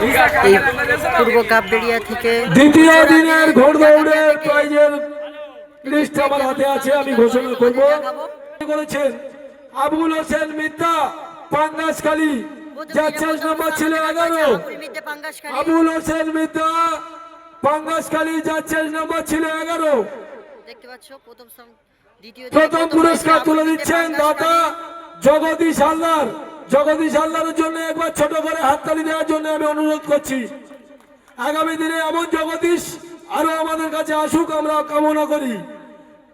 এই পূর্ব কাপবেড়িয়া থেকে দ্বিতীয় দিনের ঘোড়দৌড়ের প্রাইজের লিস্ট আমার হাতে আছে, আমি ঘোষণা করব। করেছেন আবুল হোসেন মিদ্দা, পাঙ্গাসখালী, যার 6 নম্বর ছিল 11। আবুল হোসেন মিদ্দা, পাঙ্গাসখালী, যার 6 নম্বর ছিল 11। দেখতে পাচ্ছ প্রথম পুরস্কার তুলে দিচ্ছেন দাতা জগদীশ হালদার। জগদীশ হালদারের জন্য একবার ছোট করে হাততালি দেওয়ার জন্য আমি অনুরোধ করছি। আগামী দিনে এমন জগদীশ আরো আমাদের কাছে আসুক, আমরা কামনা করি,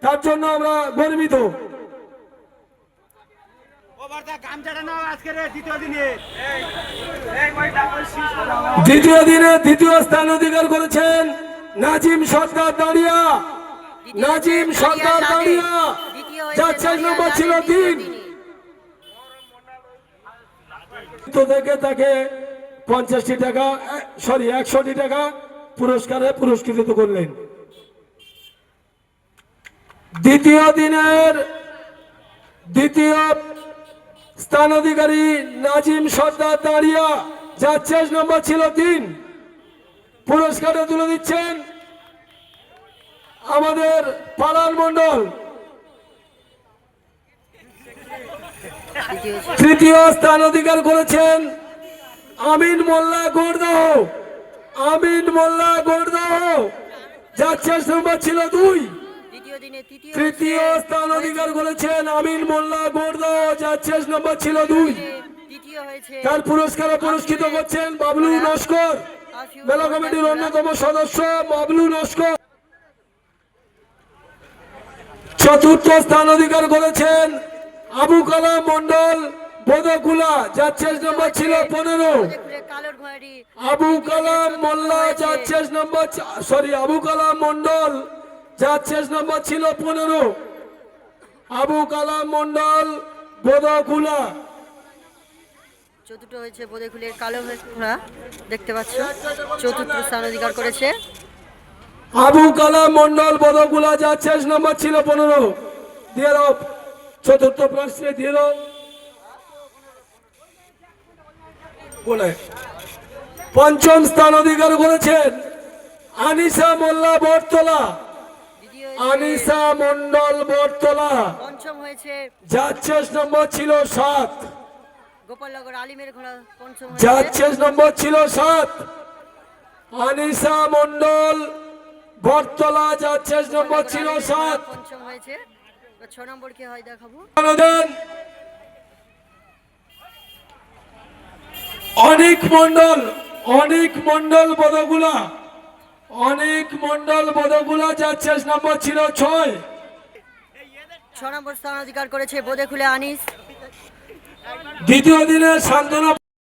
তার জন্য আমরা গর্বিত। দ্বিতীয় দিনে দ্বিতীয় স্থান অধিকার করেছেন নাজিম সর্দার দাঁড়িয়া। নাজিম সর্দার দাঁড়িয়া, যার 6 নম্বর ছিল 3। থেকে তাকে 50টি টাকা, সরি 100টি টাকা পুরস্কারে পুরস্কৃত করলেন। দ্বিতীয় দিনের দ্বিতীয় স্থান অধিকারী নাজিম সর্দার দাঁড়িয়া, যার 6 নম্বর ছিল 3। পুরস্কারে তুলে দিচ্ছেন আমাদের পালান মন্ডল। তৃতীয় স্থান অধিকার করেছেন আমিন মোল্লা গোড়দহ। আমিন মোল্লা গোড়দহ, যার 6 নম্বর ছিল 2। তৃতীয় স্থান অধিকার করেছেন আমিন মোল্লা গোড়দহ, যার 6 নম্বর ছিল 2। তার পুরস্কারে পুরস্কৃত করছেন বাবলু নস্কর, মেলা কমিটির অন্যতম সদস্য বাবলু নস্কর। চতুর্থ স্থান অধিকার করেছেন আবু কালাম মন্ডল বোদকুলা, যার 6 নম্বর ছিল 15। আবু কালাম মোল্লা, যার 6 নম্বর, সরি আবু কালাম মন্ডল, যার 6 নম্বর ছিল 15। আবু কালাম মন্ডল বোদকুলা। চতুর্থ হয়েছে বোদেকুলের কালো ঘোড়া, দেখতে পাচ্ছ চতুর্থ স্থান অধিকার করেছে আবু কালাম মন্ডল বোদকুলা, যার 6 নম্বর ছিল 15। দিয়ে দাও চতুর্থ প্রশ্নে, দিয়ে দাও। পঞ্চম স্থান অধিকার করেছেন আনিসা মোল্লা বটতলা। আনিসা মন্ডল বটতলা, পঞ্চম হয়েছে যার 6 নম্বর ছিল 7। গোপালনগর আলিমের ঘোড়া পঞ্চম, যার 6 নম্বর ছিল 7। আনিসা মন্ডল বটতলা, যার 6 নম্বর ছিল 7। পঞ্চম হয়েছে। 6 নম্বর কে হয় দেখাবো। অনেক মন্ডল, অনেক মন্ডল বদগুলা, অনেক মন্ডল বদগুলা, যার 6 নম্বর ছিল 6। 6 নম্বর স্থান অধিকার করেছে বোদেকুলে আনিস। দ্বিতীয় দিনে সান্ত্বনা